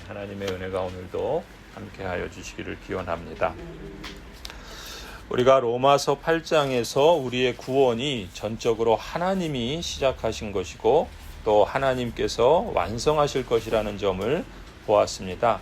하나님의 은혜가 오늘도 함께하여 주시기를 기원합니다. 우리가 로마서 8장에서 우리의 구원이 전적으로 하나님이 시작하신 것이고 또 하나님께서 완성하실 것이라는 점을 보았습니다.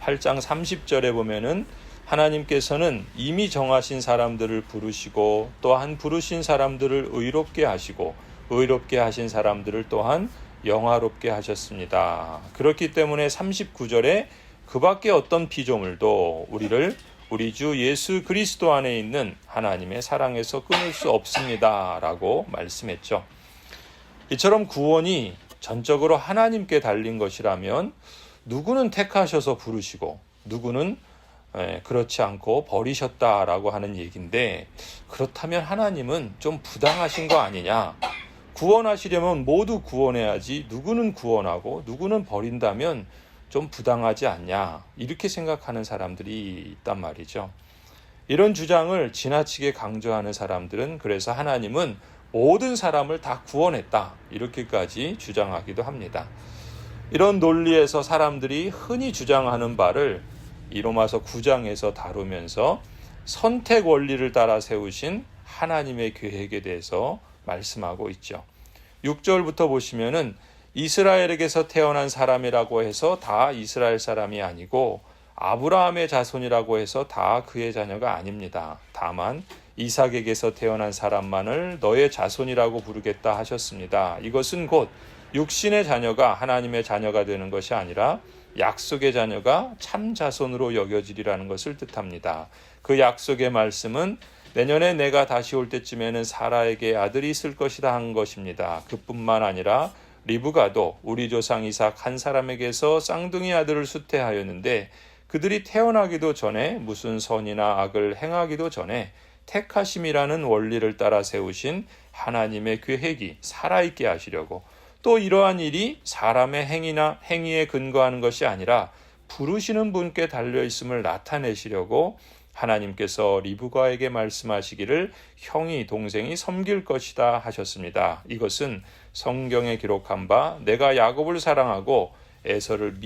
8장 30절에 보면은 하나님께서는 이미 정하신 사람들을 부르시고 또한 부르신 사람들을 의롭게 하시고 의롭게 하신 사람들을 또한 영화롭게 하셨습니다. 그렇기 때문에 39절에 그 밖에 어떤 피조물도 우리를 우리 주 예수 그리스도 안에 있는 하나님의 사랑에서 끊을 수 없습니다 라고 말씀했죠. 이처럼 구원이 전적으로 하나님께 달린 것이라면 누구는 택하셔서 부르시고 누구는 그렇지 않고 버리셨다라고 하는 얘기인데, 그렇다면 하나님은 좀 부당하신 거 아니냐? 구원하시려면 모두 구원해야지 누구는 구원하고 누구는 버린다면 좀 부당하지 않냐? 이렇게 생각하는 사람들이 있단 말이죠. 이런 주장을 지나치게 강조하는 사람들은 그래서 하나님은 모든 사람을 다 구원했다 이렇게까지 주장하기도 합니다. 이런 논리에서 사람들이 흔히 주장하는 바를 이 로마서 9장에서 다루면서 선택 원리를 따라 세우신 하나님의 계획에 대해서 말씀하고 있죠. 6절부터 보시면은 이스라엘에게서 태어난 사람이라고 해서 다 이스라엘 사람이 아니고 아브라함의 자손이라고 해서 다 그의 자녀가 아닙니다. 다만 이삭에게서 태어난 사람만을 너의 자손이라고 부르겠다 하셨습니다. 이것은 곧 육신의 자녀가 하나님의 자녀가 되는 것이 아니라 약속의 자녀가 참 자손으로 여겨지리라는 것을 뜻합니다. 그 약속의 말씀은 내년에 내가 다시 올 때쯤에는 사라에게 아들이 있을 것이다 한 것입니다. 그뿐만 아니라 리브가도 우리 조상 이삭 한 사람에게서 쌍둥이 아들을 수태하였는데 그들이 태어나기도 전에 무슨 선이나 악을 행하기도 전에 택하심이라는 원리를 따라 세우신 하나님의 계획이 살아있게 하시려고, 또 이러한 일이 사람의 행위에 근거하는 것이 아니라 부르시는 분께 달려있음을 나타내시려고 하나님께서 리브가에게 말씀하시기를 형이 동생이 섬길 것이다 하셨습니다. 이것은 성경에 기록한 바 내가 야곱을 사랑하고 에서를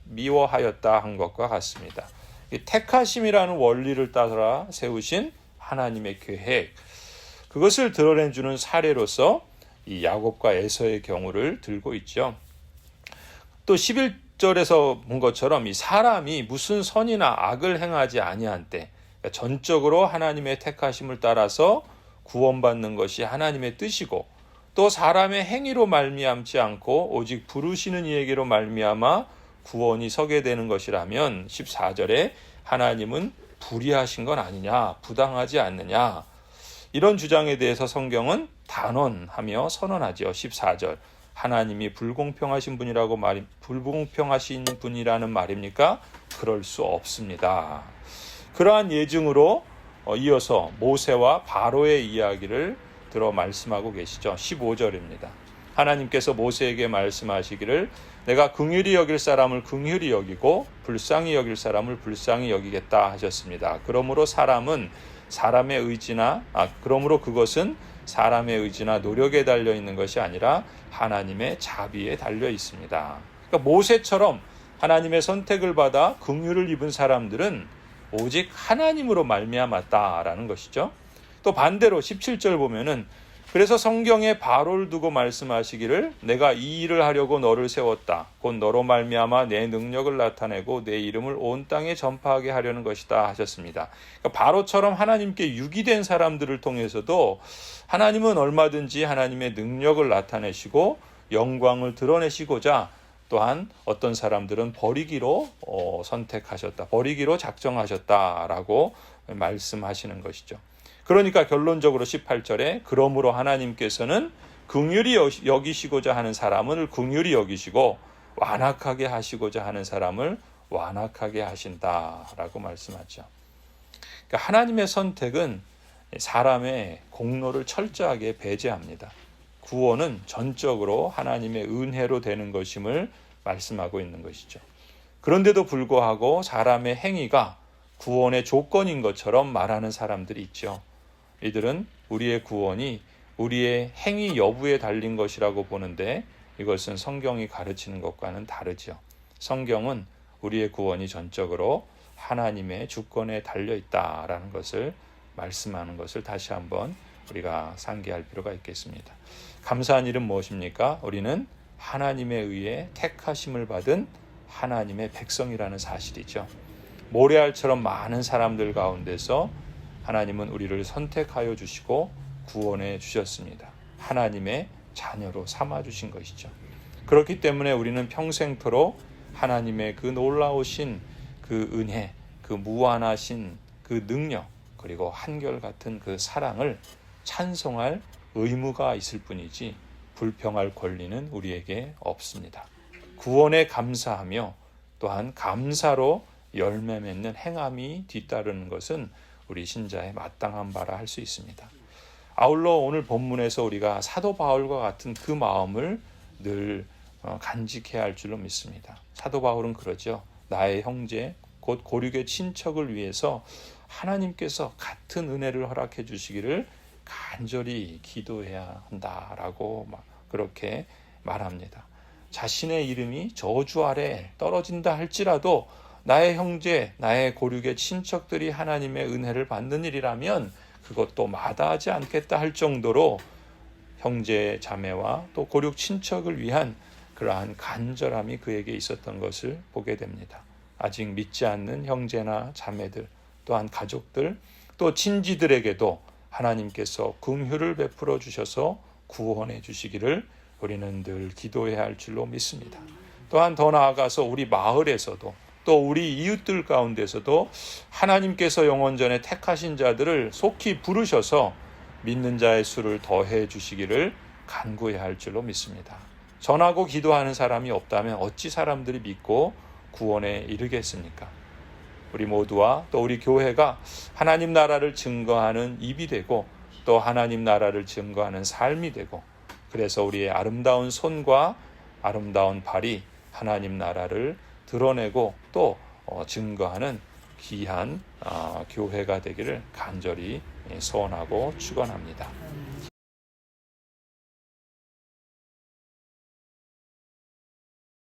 미워하였다 한 것과 같습니다. 이 택하심이라는 원리를 따라 세우신 하나님의 계획, 그것을 드러내주는 사례로서 이 야곱과 에서의 경우를 들고 있죠. 또 11절에서 본 것처럼 이 사람이 무슨 선이나 악을 행하지 아니한 때, 그러니까 전적으로 하나님의 택하심을 따라서 구원받는 것이 하나님의 뜻이고, 또 사람의 행위로 말미암지 않고 오직 부르시는 이에게로 말미암아 구원이 서게 되는 것이라면 14절에 하나님은 불의하신 건 아니냐, 부당하지 않느냐, 이런 주장에 대해서 성경은 단언하며 선언하죠. 14절 하나님이 불공평하신 분이라는 말입니까? 그럴 수 없습니다. 그러한 예증으로 이어서 모세와 바로의 이야기를 들어 말씀하고 계시죠. 15절입니다. 하나님께서 모세에게 말씀하시기를 내가 긍휼히 여길 사람을 긍휼히 여기고 불쌍히 여길 사람을 불쌍히 여기겠다 하셨습니다. 그러므로 그것은 사람의 의지나 노력에 달려 있는 것이 아니라 하나님의 자비에 달려 있습니다. 그러니까 모세처럼 하나님의 선택을 받아 긍휼을 입은 사람들은 오직 하나님으로 말미암았다라는 것이죠. 또 반대로 17절 보면은 그래서 성경에 바로를 두고 말씀하시기를 내가 이 일을 하려고 너를 세웠다. 곧 너로 말미암아 내 능력을 나타내고 내 이름을 온 땅에 전파하게 하려는 것이다 하셨습니다. 그러니까 바로처럼 하나님께 유기된 사람들을 통해서도 하나님은 얼마든지 하나님의 능력을 나타내시고 영광을 드러내시고자 또한 어떤 사람들은 버리기로 선택하셨다, 버리기로 작정하셨다라고 말씀하시는 것이죠. 그러니까 결론적으로 18절에 그러므로 하나님께서는 긍휼히 여기시고자 하는 사람을 긍휼히 여기시고 완악하게 하시고자 하는 사람을 완악하게 하신다라고 말씀하죠. 그러니까 하나님의 선택은 사람의 공로를 철저하게 배제합니다. 구원은 전적으로 하나님의 은혜로 되는 것임을 말씀하고 있는 것이죠. 그런데도 불구하고 사람의 행위가 구원의 조건인 것처럼 말하는 사람들이 있죠. 이들은 우리의 구원이 우리의 행위 여부에 달린 것이라고 보는데 이것은 성경이 가르치는 것과는 다르죠. 성경은 우리의 구원이 전적으로 하나님의 주권에 달려 있다라는 것을 말씀하는 것을 다시 한번 우리가 상기할 필요가 있겠습니다. 감사한 일은 무엇입니까? 우리는 하나님에 의해 택하심을 받은 하나님의 백성이라는 사실이죠. 모래알처럼 많은 사람들 가운데서 하나님은 우리를 선택하여 주시고 구원해 주셨습니다. 하나님의 자녀로 삼아 주신 것이죠. 그렇기 때문에 우리는 평생토록 하나님의 그 놀라우신 그 은혜, 그 무한하신 그 능력, 그리고 한결같은 그 사랑을 찬송할 의무가 있을 뿐이지 불평할 권리는 우리에게 없습니다. 구원에 감사하며 또한 감사로 열매 맺는 행함이 뒤따르는 것은 우리 신자의 마땅한 바라 할 수 있습니다. 아울러 오늘 본문에서 우리가 사도 바울과 같은 그 마음을 늘 간직해야 할 줄로 믿습니다. 사도 바울은 그러죠. 나의 형제 곧 고륙의 친척을 위해서 하나님께서 같은 은혜를 허락해 주시기를 간절히 기도해야 한다라고 그렇게 말합니다. 자신의 이름이 저주 아래 떨어진다 할지라도 나의 형제, 나의 고륙의 친척들이 하나님의 은혜를 받는 일이라면 그것도 마다하지 않겠다 할 정도로 형제 자매와 또 고륙 친척을 위한 그러한 간절함이 그에게 있었던 것을 보게 됩니다. 아직 믿지 않는 형제나 자매들, 또한 가족들, 또 친지들에게도 하나님께서 긍휼을 베풀어 주셔서 구원해 주시기를 우리는 늘 기도해야 할 줄로 믿습니다. 또한 더 나아가서 우리 마을에서도 또 우리 이웃들 가운데서도 하나님께서 영원전에 택하신 자들을 속히 부르셔서 믿는 자의 수를 더해 주시기를 간구해야 할 줄로 믿습니다. 전하고 기도하는 사람이 없다면 어찌 사람들이 믿고 구원에 이르겠습니까? 우리 모두와 또 우리 교회가 하나님 나라를 증거하는 입이 되고 또 하나님 나라를 증거하는 삶이 되고 그래서 우리의 아름다운 손과 아름다운 발이 하나님 나라를 드러내고 또 증거하는 귀한 교회가 되기를 간절히 소원하고 축원합니다.